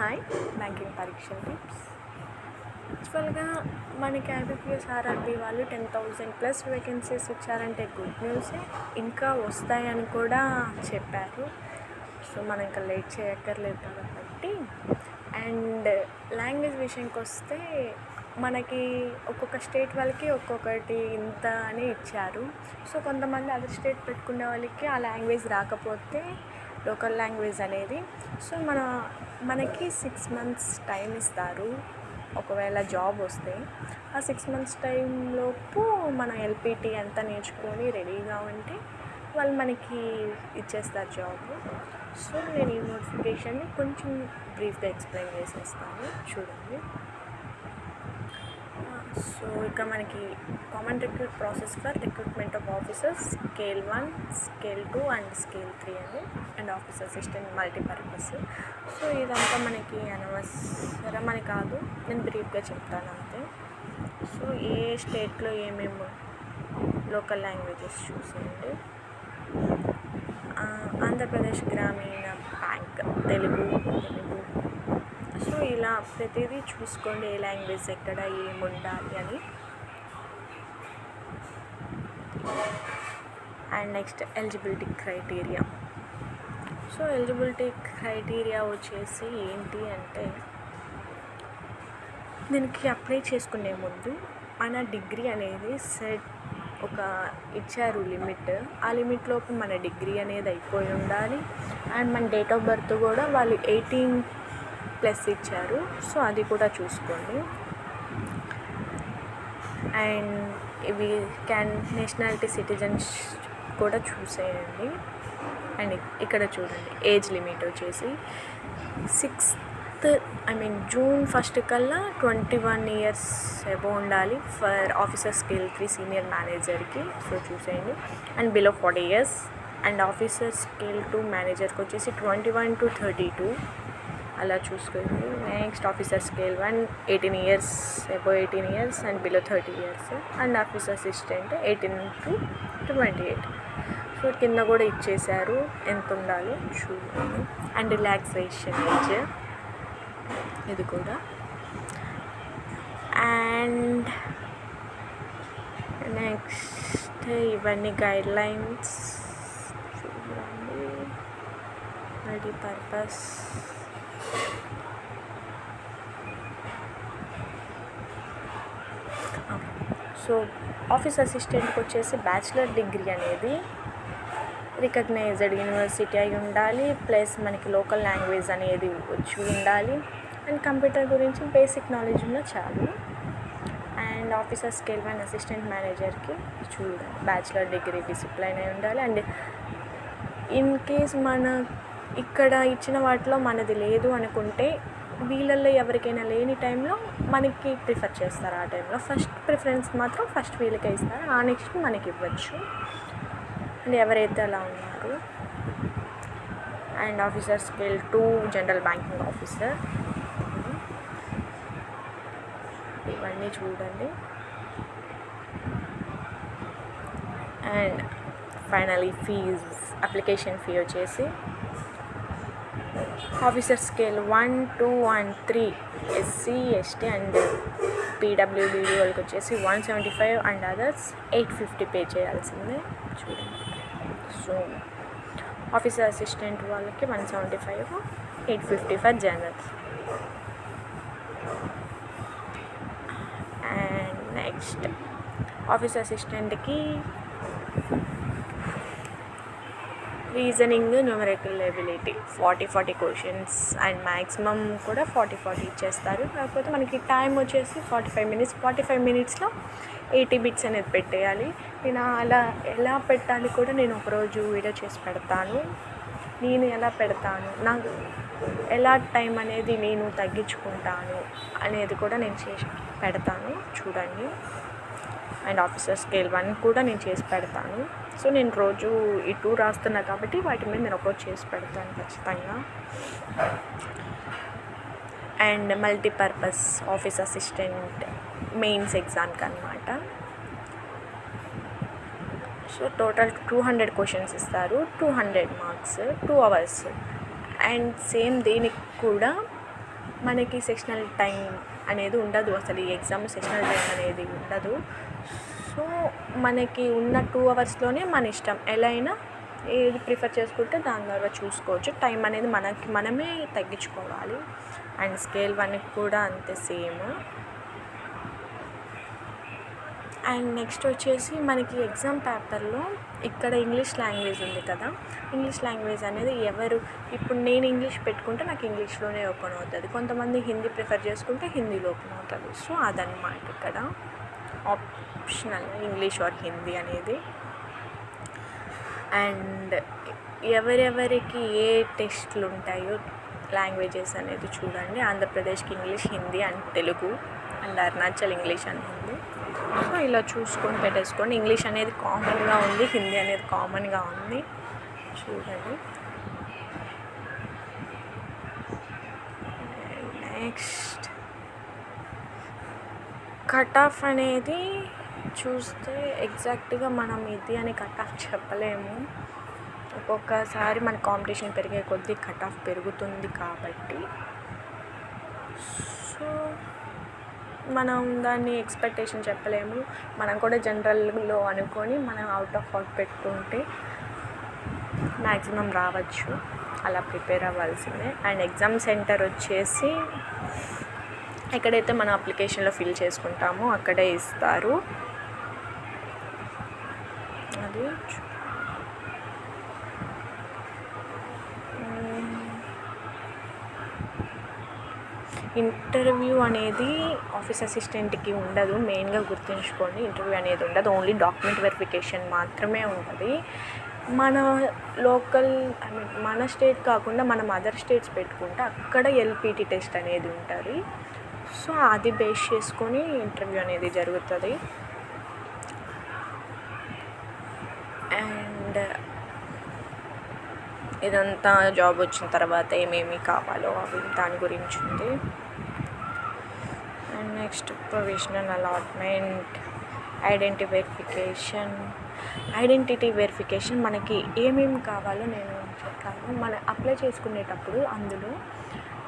Hi banking పరీక్ష tips. యాక్చువల్గా మనకి ఐబీపీఎస్ ఆర్ఆర్బీ వాళ్ళు 10,000+ వేకెన్సీస్ ఇచ్చారంటే గుడ్ న్యూసే. ఇంకా వస్తాయని కూడా చెప్పారు. సో మనం ఇంకా లేట్ చేయక్కర్లేదు కాబట్టి. అండ్ లాంగ్వేజ్ విషయానికి వస్తే మనకి ఒక్కొక్క స్టేట్ వాళ్ళకి ఒక్కొక్కటి ఇంత అని ఇచ్చారు. సో కొంతమంది అదర్ స్టేట్ పెట్టుకునే వాళ్ళకి ఆ లాంగ్వేజ్ రాకపోతే లోకల్ లాంగ్వేజ్ అనేది సో మనకి 6 months టైం ఇస్తారు. ఒకవేళ జాబ్ వస్తే ఆ 6 months టైంలోపు మన ఎల్పిటి అంతా నేర్చుకొని రెడీగా ఉంటే వాళ్ళు మనకి ఇచ్చేస్తారు జాబ్. సో నేను ఈ నోటిఫికేషన్ని కొంచెం బ్రీఫ్గా ఎక్స్ప్లెయిన్ చేసేస్తాను, చూడండి. సో ఇక్కడ మనకి common recruit process for recruitment of officers scale 1, scale 2 and scale 3 అని, and office assistant multipurpose. So ఇదంతా మనకి అనవసరమని కాదు, నేను బ్రీఫ్గా చెప్తాను అంతే. సో ఏ స్టేట్లో ఏమేమి లోకల్ లాంగ్వేజెస్ చూసేయండి. ఆంధ్రప్రదేశ్ గ్రామీణ బ్యాంక్ తెలుగు. సో ఇలా ప్రతిదీ చూసుకోండి, ఏ లాంగ్వేజ్ ఎక్కడ ఏముండాలి అని. And next eligibility criteria. So eligibility criteria వచ్చేసి ఏంటి అంటే, దీనికి అప్లై చేసుకునే ముందు మన డిగ్రీ అనేది ఒక ఇచ్చారు లిమిట్. ఆ లిమిట్లోపు మన డిగ్రీ అనేది అయిపోయి ఉండాలి. అండ్ మన డేట్ ఆఫ్ బర్త్ కూడా వాళ్ళు 18+ ఇచ్చారు. సో అది కూడా చూసుకోండి. అండ్ ఇవి నేషనాలిటీ సిటిజన్స్ కూడా చూసేయండి. అండ్ ఇక్కడ చూడండి, ఏజ్ లిమిట్ వచ్చేసి జూన్ 1 కల్లా 21 years అబోవ్ ఉండాలి ఫర్ ఆఫీసర్ స్కేల్ 3 సీనియర్ మేనేజర్కి. సో చూసేయండి. And below 40 years. And officer scale 2 మేనేజర్కి వచ్చేసి 21 to 32 అలా చూసుకోండి. Next officer scale 1 18 years, above 18 years and below 30 years. And officer assistant 18 to 28. So కింద కూడా ఇచ్చేశారు ఎంత ఉండాలో చూడండి. అండ్ రిలాక్సేషన్ ఏజ్ ఇది కూడా. అండ్ నెక్స్ట్ ఇవన్నీ గైడ్లైన్స్ చూడండి. మల్టీపర్పస్. సో ఆఫీస్ అసిస్టెంట్కి వచ్చేసి బ్యాచిలర్ డిగ్రీ అనేది రికగ్నైజ్డ్ యూనివర్సిటీ అయి ఉండాలి, ప్లస్ మనకి లోకల్ లాంగ్వేజ్ అనేది వచ్చి ఉండాలి. అండ్ కంప్యూటర్ గురించి బేసిక్ నాలెడ్జ్ ఉన్న చాలు. అండ్ ఆఫీసర్ స్కేల్ 1 అసిస్టెంట్ మేనేజర్కి చూడండి, బ్యాచిలర్ డిగ్రీ డిసిప్లైన్ అయి ఉండాలి. అండ్ ఇన్ కేస్ మన ఇక్కడ ఇచ్చిన వాటిలో మనది లేదు అనుకుంటే వీళ్ళల్లో ఎవరికైనా లేని టైంలో మనకి ప్రిఫర్ చేస్తారు. ఆ టైంలో ఫస్ట్ ప్రిఫరెన్స్ మాత్రం ఫస్ట్ వీళ్ళకే ఇస్తారు, ఆ నెక్స్ట్ మనకి ఇవ్వచ్చు. అండ్ ఎవరైతే అలా ఉన్నారు. And officer scale 2 general banking officer. ఇవన్నీ చూడండి. అండ్ ఫైనలీ అప్లికేషన్ ఫీ వచ్చేసి officer scale 1, 2 and 3 SC, ST and PWBD వాళ్ళకి వచ్చేసి 175 అండ్ అదర్స్ 850 పే చేయాల్సిందే. చూడండి. సో ఆఫీసర్ అసిస్టెంట్ వాళ్ళకి 175, 850 for general. And next office అసిస్టెంట్కి reasoning, numerical ability 40 questions and maximum కూడా 40 ఇచ్చేస్తారు. కాకపోతే మనకి టైం వచ్చేసి 45 minutesలో 80 bits అనేది పెట్టేయాలి. నేను అలా ఎలా పెట్టాలి కూడా నేను ఒకరోజు వీడియో చేసి పెడతాను. నేను ఎలా పెడతాను, నాకు ఎలా టైం అనేది నేను తగ్గించుకుంటాను అనేది కూడా నేను చేసి పెడతాను, చూడండి. అండ్ ఆఫీసర్ స్కేల్ 1 కూడా నేను చేసి పెడతాను. సో నేను రోజు ఈ 2 రాస్తున్నా కాబట్టి వాటి మీద నేను ఒకరోజు చేసి పెడతాను ఖచ్చితంగా. And multipurpose office assistant mains ఎగ్జామ్కి అనమాట. సో టోటల్ 200 క్వశ్చన్స్ ఇస్తారు, 200 marks, 2 hours. అండ్ సేమ్ దీనికి కూడా మనకి సెషనల్ టైం అనేది ఉండదు, అసలు ఈ ఎగ్జామ్ సెషనల్ టైం అనేది ఉండదు. సో మనకి ఉన్న 2 అవర్స్లోనే మన ఇష్టం, ఎలా అయినా ఏది ప్రిఫర్ చేసుకుంటే దాని ద్వారా చూసుకోవచ్చు. టైం అనేది మనమే తగ్గించుకోవాలి. అండ్ స్కేల్ 1కి కూడా అంతే సేమ్. అండ్ నెక్స్ట్ వచ్చేసి మనకి ఎగ్జామ్ పేపర్లో ఇక్కడ ఇంగ్లీష్ లాంగ్వేజ్ ఉంది కదా, ఇంగ్లీష్ లాంగ్వేజ్ అనేది ఇప్పుడు నేను ఇంగ్లీష్ పెట్టుకుంటే నాకు ఇంగ్లీష్లోనే ఓపెన్ అవుతుంది, కొంతమంది హిందీ ప్రిఫర్ చేసుకుంటే హిందీలో ఓపెన్ అవుతుంది. సో అదనమాట ఇక్కడ ఆప్షనల్ ఇంగ్లీష్ ఆర్ హిందీ అనేది. అండ్ ఎవరెవరికి ఏ టెస్ట్లు ఉంటాయో లాంగ్వేజెస్ అనేది చూడండి. ఆంధ్రప్రదేశ్కి English, Hindi and Telugu, and Arunachal English and Hindi. So ఇలా చూసుకొని పెట్టేసుకోండి. ఇంగ్లీష్ అనేది కామన్గా ఉంది, హిందీ అనేది కామన్గా ఉంది, చూడండి. నెక్స్ట్ కట్ ఆఫ్ అనేది చూస్తే ఎగ్జాక్ట్గా మనం ఇది అని కట్ ఆఫ్ చెప్పలేము. ఒక్కొక్కసారి మన కాంపిటీషన్ పెరిగే కొద్దీ కట్ ఆఫ్ పెరుగుతుంది కాబట్టి, సో మనం దాన్ని ఎక్స్పెక్టేషన్ చెప్పలేము. మనం కూడా జనరల్లో అనుకొని మనం అవుట్ పెట్టుకుంటే మ్యాక్సిమం రావచ్చు, అలా ప్రిపేర్ అవ్వాల్సిందే. అండ్ ఎగ్జామ్ సెంటర్ వచ్చేసి ఎక్కడైతే మనం అప్లికేషన్లో ఫిల్ చేసుకుంటామో అక్కడే ఇస్తారు. అది ఇంటర్వ్యూ అనేది ఆఫీస్ అసిస్టెంట్కి ఉండదు, మెయిన్గా గుర్తుంచుకోండి. ఇంటర్వ్యూ అనేది ఉండదు, ఓన్లీ డాక్యుమెంట్ వెరిఫికేషన్ మాత్రమే ఉంటుంది. మన లోకల్ మన స్టేట్ కాకుండా మనం అదర్ స్టేట్స్ పెట్టుకుంటే అక్కడ ఎల్పిటి టెస్ట్ అనేది ఉంటుంది. సో అది బేస్ చేసుకొని ఇంటర్వ్యూ అనేది జరుగుతుంది. అండ్ ఇదంతా జాబ్ వచ్చిన తర్వాత ఏమేమి కావాలో అవి దాని గురించి ఉంది. And next provisional allotment, identity verification మనకి ఏమేమి కావాలో నేను చెప్తాను. మనం అప్లై చేసుకునేటప్పుడు అందులో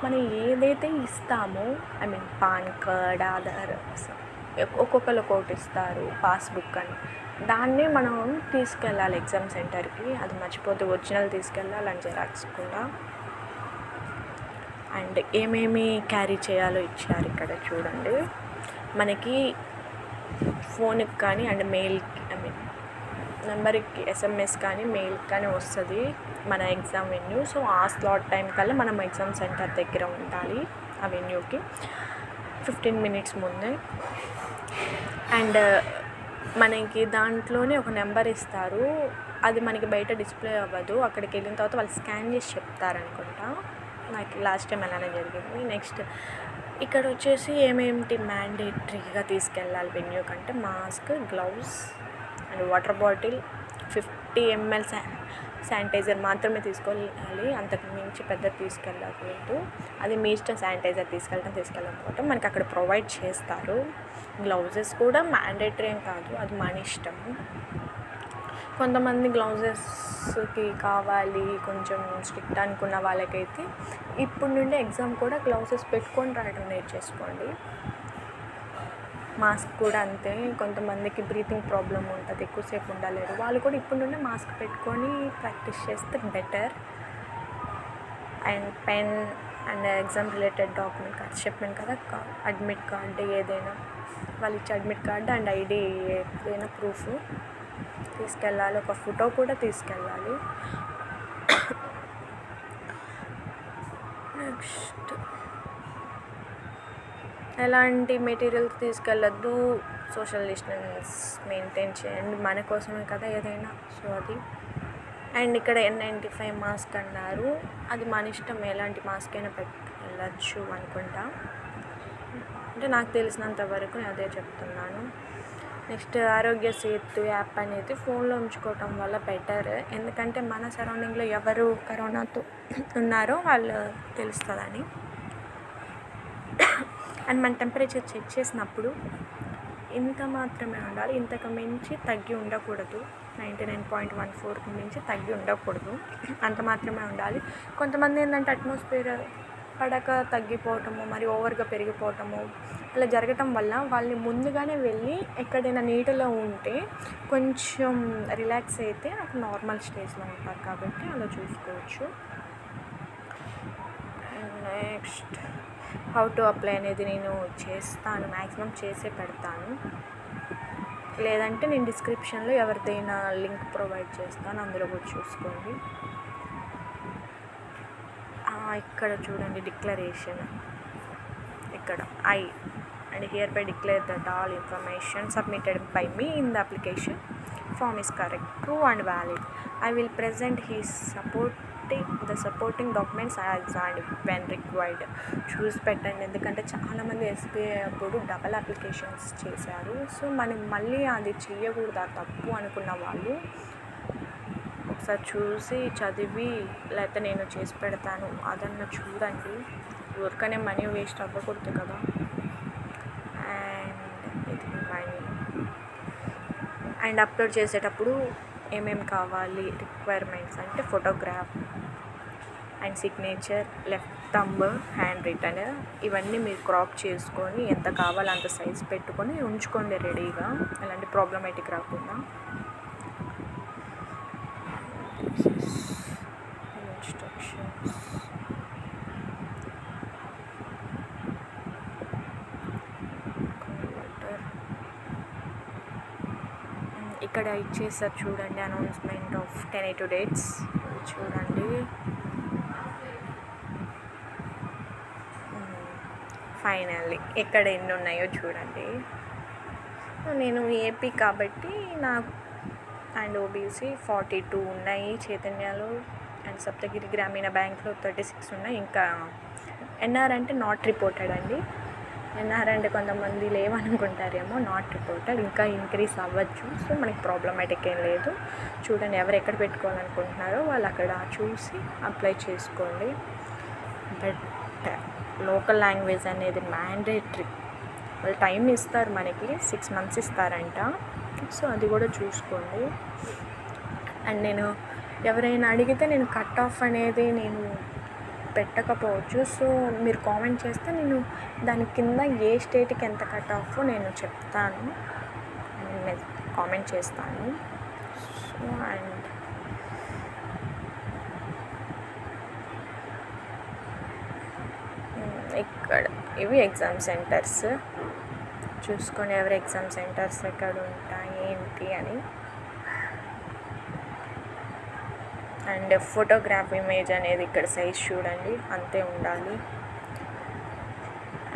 మనం ఏదైతే ఇస్తామో, పాన్ కార్డ్, ఆధార్, ఒక్కొక్కరు ఒకటి ఇస్తారు, పాస్బుక్ అని, దాన్నే మనం తీసుకెళ్ళాలి ఎగ్జామ్ సెంటర్కి. అది మర్చిపోతే ఒరిజినల్ తీసుకెళ్ళాలని జెరాక్స్ కూడా. అండ్ ఏమేమి క్యారీ చేయాలో ఇచ్చారు ఇక్కడ చూడండి. మనకి ఫోన్కి కానీ అండ్ మెయిల్కి నెంబర్కి SMS కానీ మెయిల్కి కానీ వస్తుంది మన ఎగ్జామ్ వెన్యూ. సో ఆ స్లాట్ టైం కల్లా మనం ఎగ్జామ్ సెంటర్ దగ్గర ఉండాలి, ఆ వెన్యూకి 15 minutes ముందే. అండ్ మనకి దాంట్లోనే ఒక నెంబర్ ఇస్తారు, అది మనకి బయట డిస్ప్లే అవ్వదు. అక్కడికి వెళ్ళిన తర్వాత వాళ్ళు స్కాన్ చేసి చెప్తారనుకుంటా, నాకు లాస్ట్ టైం అలానే జరిగింది. నెక్స్ట్ ఇక్కడ వచ్చేసి ఏమేమిటి మ్యాండేటరీగా తీసుకెళ్ళాలి వెన్యూ కంటే, mask, gloves and water bottle, 50 ml sanitiser మాత్రమే తీసుకోవాలి, అంతకు మించి పెద్ద తీసుకెళ్ళకూడదు. అది మీ ఇష్టం, శానిటైజర్ తీసుకెళ్ళకపోవటం మనకి అక్కడ ప్రొవైడ్ చేస్తారు. గ్లౌజెస్ కూడా మ్యాండేటరీ ఏం కాదు, అది మన ఇష్టము. కొంతమంది గ్లౌజెస్కి కావాలి కొంచెం స్ట్రిక్ట్ అనుకున్న వాళ్ళకైతే ఇప్పుడు నుండి ఎగ్జామ్ కూడా గ్లౌజెస్ పెట్టుకొని రాయడం నేర్చేసుకోండి. మాస్క్ కూడా అంతే, కొంతమందికి బ్రీతింగ్ ప్రాబ్లం ఉంటుంది, ఎక్కువసేపు ఉండలేరు, వాళ్ళు కూడా ఇప్పుడు నుండి మాస్క్ పెట్టుకొని ప్రాక్టీస్ చేస్తే better. And pen and exam related document cards చెప్పాను కదా, అడ్మిట్ కార్డు ఏదైనా వాళ్ళు ఇచ్చే అడ్మిట్ కార్డు అండ్ ID ఏదైనా ప్రూఫ్ తీసుకెళ్ళాలి, ఒక ఫోటో కూడా తీసుకెళ్ళాలి. నెక్స్ట్ ఎలాంటి మెటీరియల్స్ తీసుకెళ్ళొద్దు, సోషల్ డిస్టెన్స్ మెయింటైన్ చేయండి, మన కోసమే కదా ఏదైనా. సో అది. అండ్ ఇక్కడ N95 మాస్క్ అన్నారు, అది మన ఇష్టం, ఎలాంటి మాస్క్ అయినా వెళ్ళచ్చు అనుకుంటా, అంటే నాకు తెలిసినంత వరకు నేను అదే చెప్తున్నాను. నెక్స్ట్ ఆరోగ్య సేతు యాప్ అనేది ఫోన్లో ఉంచుకోవటం వల్ల బెటర్, ఎందుకంటే మన సరౌండింగ్లో ఎవరు కరోనాతో ఉన్నారో వాళ్ళు తెలుస్తుందని. అండ్ మన టెంపరేచర్ చెక్ చేసినప్పుడు ఇంత మాత్రమే ఉండాలి, ఇంతకు మించి తగ్గి ఉండకూడదు, 99.14కి మించి తగ్గి ఉండకూడదు, అంత మాత్రమే ఉండాలి. కొంతమంది ఏంటంటే అట్మాస్ఫియర్ పడక తగ్గిపోవటము, మరి ఓవర్గా పెరిగిపోవటము అలా జరగటం వల్ల వాళ్ళని ముందుగానే వెళ్ళి ఎక్కడైనా నీటిలో ఉంటే కొంచెం రిలాక్స్ అయితే అప్పుడు నార్మల్ స్టేజ్లో ఉంటారు కాబట్టి అలా చూసుకోవచ్చు. నెక్స్ట్ హౌ టు అప్లై అనేది నేను చేస్తాను, మ్యాక్సిమం చేసే పెడతాను. లేదంటే నేను డిస్క్రిప్షన్లో ఎవరిదైనా లింక్ ప్రొవైడ్ చేస్తాను, అందులో కూడా చూసుకోండి. ఇక్కడ చూడండి డిక్లరేషన్, ఇక్కడ I and here by declare that all information submitted by me in the application form is correct, true and valid. I will present the supporting documents as and when required. చూసి పెట్టండి, ఎందుకంటే చాలామంది SBI అప్పుడు double applications చేశారు. So మనం మళ్ళీ అది చేయకూడదు, ఆ తప్పు అనుకున్న వాళ్ళు ఒకసారి చూసి చదివి లేకపోతే నేను చేసి పెడతాను అదన్న చూడండి. ఊరికనే మనీ వేస్ట్ అవ్వకూడదు కదా. అండ్ అప్లోడ్ చేసేటప్పుడు ఏమేమి కావాలి రిక్వైర్మెంట్స్ అంటే photograph and signature, left thumb, handwritten, ఇవన్నీ మీరు క్రాప్ చేసుకొని ఎంత కావాలో అంత సైజ్ పెట్టుకొని ఉంచుకోండి రెడీగా, ఎలాంటి ప్రాబ్లమేటిక్ రాకుండా. ఇన్స్ట్రక్షన్స్ ఇక్కడ ఇచ్చేసారు చూడండి, అనౌన్స్మెంట్ ఆఫ్ 10 డేట్స్ చూడండి. ఫైనల్లీ ఇక్కడ ఎన్ని ఉన్నాయో చూడండి. నేను ఏపీ కాబట్టి నాకు అండ్ ఓబీసీ 42 ఉన్నాయి చైతన్యలో, అండ్ సప్తగిరి గ్రామీణ బ్యాంక్లో 36 ఉన్నాయి. ఇంకా ఎన్ఆర్ అంటే నాట్ రిపోర్టెడ్ అండి. ఎన్ఆర్ అంటే కొంతమంది లేవనుకుంటారేమో, నాట్ రిపోర్టెడ్, ఇంకా ఇంక్రీజ్ అవ్వచ్చు. సో మనకి ప్రాబ్లమాటిక్ ఏం లేదు. చూడండి ఎవరు ఎక్కడ పెట్టుకోవాలనుకుంటున్నారో వాళ్ళు అక్కడ చూసి అప్లై చేసుకోండి. బట్ లోకల్ లాంగ్వేజ్ అనేది మ్యాండేటరీ. వాళ్ళు టైం ఇస్తారు, మనకి 6 months ఇస్తారంట. సో అది కూడా చూసుకోండి. అండ్ నేను ఎవరైనా అడిగితే నేను కట్ ఆఫ్ అనేది నేను పెట్టకపోవచ్చు. సో మీరు కామెంట్ చేస్తే నేను దాని కింద ఏ స్టేట్కి ఎంత కట్ ఆఫ్ నేను చెప్తాను, నేను కామెంట్ చేస్తాను. సో అండ్ ఇక్కడ ఇవి ఎగ్జామ్ సెంటర్స్ చూసుకొని ఎవరి ఎగ్జామ్ సెంటర్స్ ఎక్కడ ఉంటాయి ఏంటి అని. అండ్ ఫోటోగ్రాఫ్ ఇమేజ్ అనేది ఇక్కడ సైజ్ చూడండి అంతే ఉండాలి.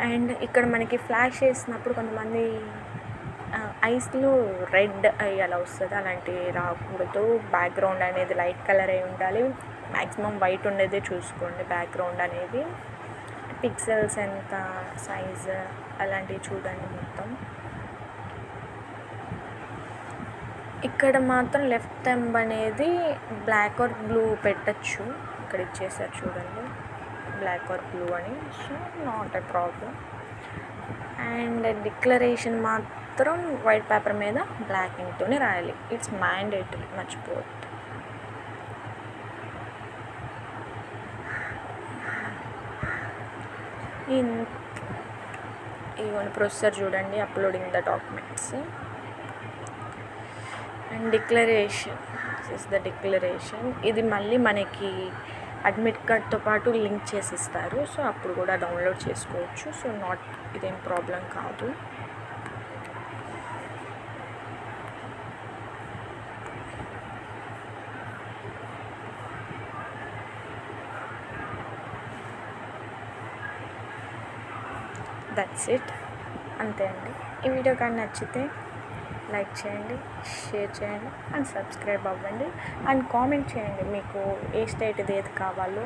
అండ్ ఇక్కడ మనకి ఫ్లాష్ చేసినప్పుడు కొంతమంది ఐస్లో రెడ్ అయ్యి అలా వస్తుంది, అలాంటివి రాకూడదు. బ్యాక్గ్రౌండ్ అనేది లైట్ కలర్ అయి ఉండాలి, మ్యాక్సిమం వైట్ ఉండేదే చూసుకోండి. బ్యాక్గ్రౌండ్ అనేది పిక్సెల్స్ ఎంత సైజ్ అలాంటివి చూడండి మొత్తం. ఇక్కడ మాత్రం లెఫ్ట్ థంబ్ అనేది బ్లాక్ ఆర్ బ్లూ పెట్టచ్చు, ఇక్కడ ఇచ్చేసారు చూడండి బ్లాక్ ఆర్ బ్లూ అని. So not a problem. And declaration మాత్రం వైట్ పేపర్ మీద బ్లాక్ ఇంక్తోనే రాయాలి, ఇట్స్ మ్యాండేటరీ, మర్చిపోవద్దు. ఇవన్నీ ప్రొసెసర్ చూడండి, uploading the documents and declaration. This is the declaration. ఇది మళ్ళీ మనకి అడ్మిట్ కార్డ్తో పాటు లింక్ చేసి ఇస్తారు. సో అప్పుడు కూడా డౌన్లోడ్ చేసుకోవచ్చు. సో ఇదేం ప్రాబ్లం కాదు. దట్స్ ఇట్, అంతే అండి. ఈ వీడియో కానీ నచ్చితే లైక్ చేయండి, షేర్ చేయండి అండ్ సబ్స్క్రైబ్ అవ్వండి. అండ్ కామెంట్ చేయండి మీకు ఏ స్టేట్ ఏది కావాలో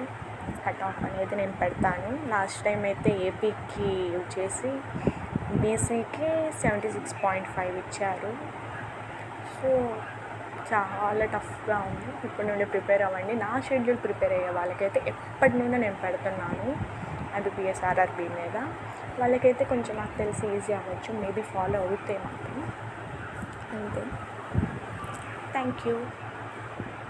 కట్ ఆఫ్ అనేది నేను పెడతాను. లాస్ట్ టైం అయితే ఏపీకి వచ్చేసి బీసీకి 76.5 ఇచ్చారు. సో చాలా టఫ్గా ఉంది. ఇప్పటి నుండి ప్రిపేర్ అవ్వండి. నా షెడ్యూల్ ప్రిపేర్ అయ్యే వాళ్ళకైతే ఎప్పటి నుండి నేను పెడుతున్నాను IBPS RRB మీద. వాళ్ళకైతే కొంచెం నాకు తెలిసి ఈజీ అవ్వచ్చు, మేబీ ఫాలో అవుతే మాత్రం. అంతే. Thank you.